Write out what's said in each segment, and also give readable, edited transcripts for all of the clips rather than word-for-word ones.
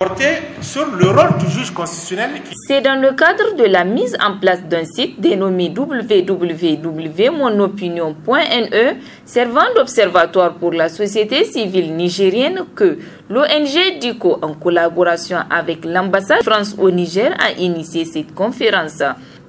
Porter sur le rôle du juge constitutionnel. C'est dans le cadre de la mise en place d'un site dénommé www.monopinion.ne, servant d'observatoire pour la société civile nigérienne, que l'ONG DICO, en collaboration avec l'ambassade de France au Niger, a initié cette conférence.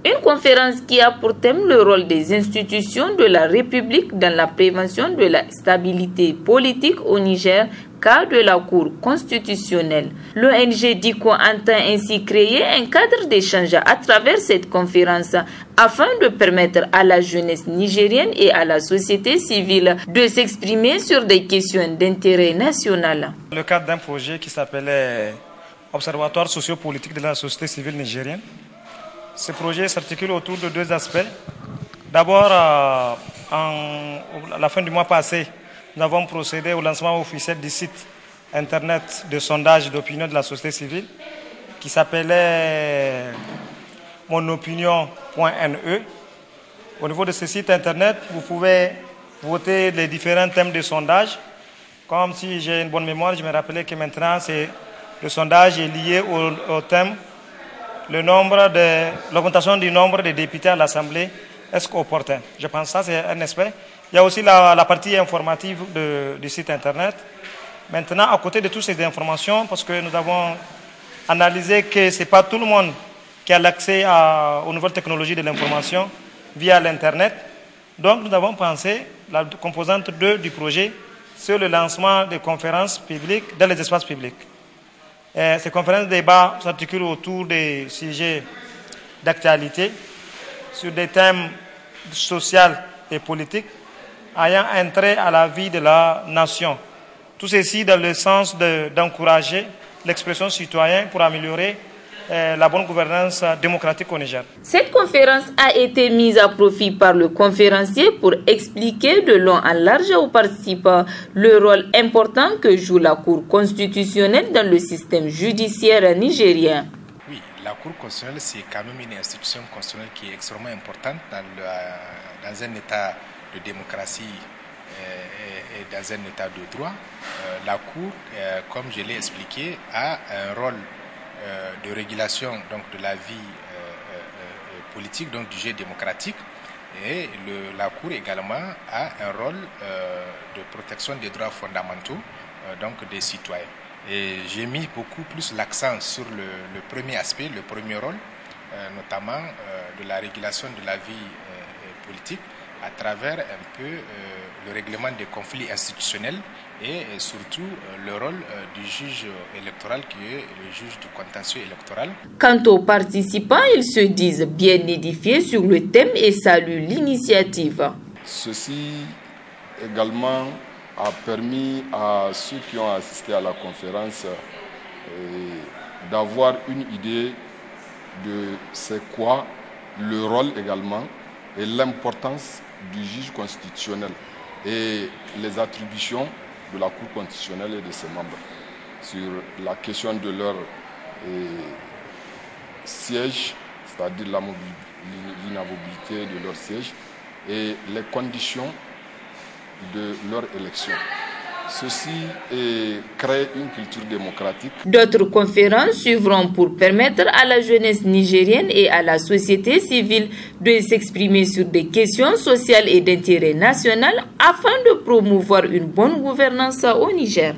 Une conférence qui a pour thème le rôle des institutions de la République dans la prévention de la stabilité politique au Niger, cas de la Cour constitutionnelle. L'ONG DICO entend ainsi créer un cadre d'échange à travers cette conférence afin de permettre à la jeunesse nigérienne et à la société civile de s'exprimer sur des questions d'intérêt national. Le cadre d'un projet qui s'appelait Observatoire sociopolitique de la société civile nigérienne. Ce projet s'articule autour de deux aspects. D'abord, à la fin du mois passé, nous avons procédé au lancement officiel du site internet de sondage d'opinion de la société civile qui s'appelait monopinion.ne. Au niveau de ce site internet, vous pouvez voter les différents thèmes de sondage. Comme si j'ai une bonne mémoire, je me rappelais que maintenant, le sondage est lié au thème l'augmentation du nombre de députés à l'Assemblée, est-ce qu'opportun? Je pense que ça, c'est un aspect. Il y a aussi la partie informative du site internet. Maintenant, à côté de toutes ces informations, parce que nous avons analysé que ce n'est pas tout le monde qui a l'accès aux nouvelles technologies de l'information via l'Internet. Donc, nous avons pensé, la composante 2 du projet, sur le lancement de conférences publiques dans les espaces publics. Ces conférences de débat s'articulent autour des sujets d'actualité, sur des thèmes sociaux et politiques, ayant un trait à la vie de la nation. Tout ceci dans le sens d'encourager l'expression citoyenne pour améliorer la bonne gouvernance démocratique au Niger. Cette conférence a été mise à profit par le conférencier pour expliquer de long en large aux participants le rôle important que joue la Cour constitutionnelle dans le système judiciaire nigérien. Oui, la Cour constitutionnelle, c'est quand même une institution constitutionnelle qui est extrêmement importante dans un état de démocratie et dans un état de droit. La Cour, comme je l'ai expliqué, a un rôle de régulation donc, de la vie politique, donc du jeu démocratique. Et la Cour également a un rôle de protection des droits fondamentaux donc des citoyens. Et j'ai mis beaucoup plus l'accent sur le premier aspect, le premier rôle, notamment de la régulation de la vie politique à travers un peu le règlement des conflits institutionnels et surtout le rôle du juge électoral qui est le juge du contentieux électoral. Quant aux participants, ils se disent bien édifiés sur le thème et saluent l'initiative. Ceci également a permis à ceux qui ont assisté à la conférence d'avoir une idée de c'est quoi le rôle également et l'importance du juge constitutionnel et les attributions de la Cour constitutionnelle et de ses membres sur la question de leur siège, c'est-à-dire l'inamovibilité de leur siège et les conditions de leur élection. Ceci crée une culture démocratique. D'autres conférences suivront pour permettre à la jeunesse nigérienne et à la société civile de s'exprimer sur des questions sociales et d'intérêt national afin de promouvoir une bonne gouvernance au Niger.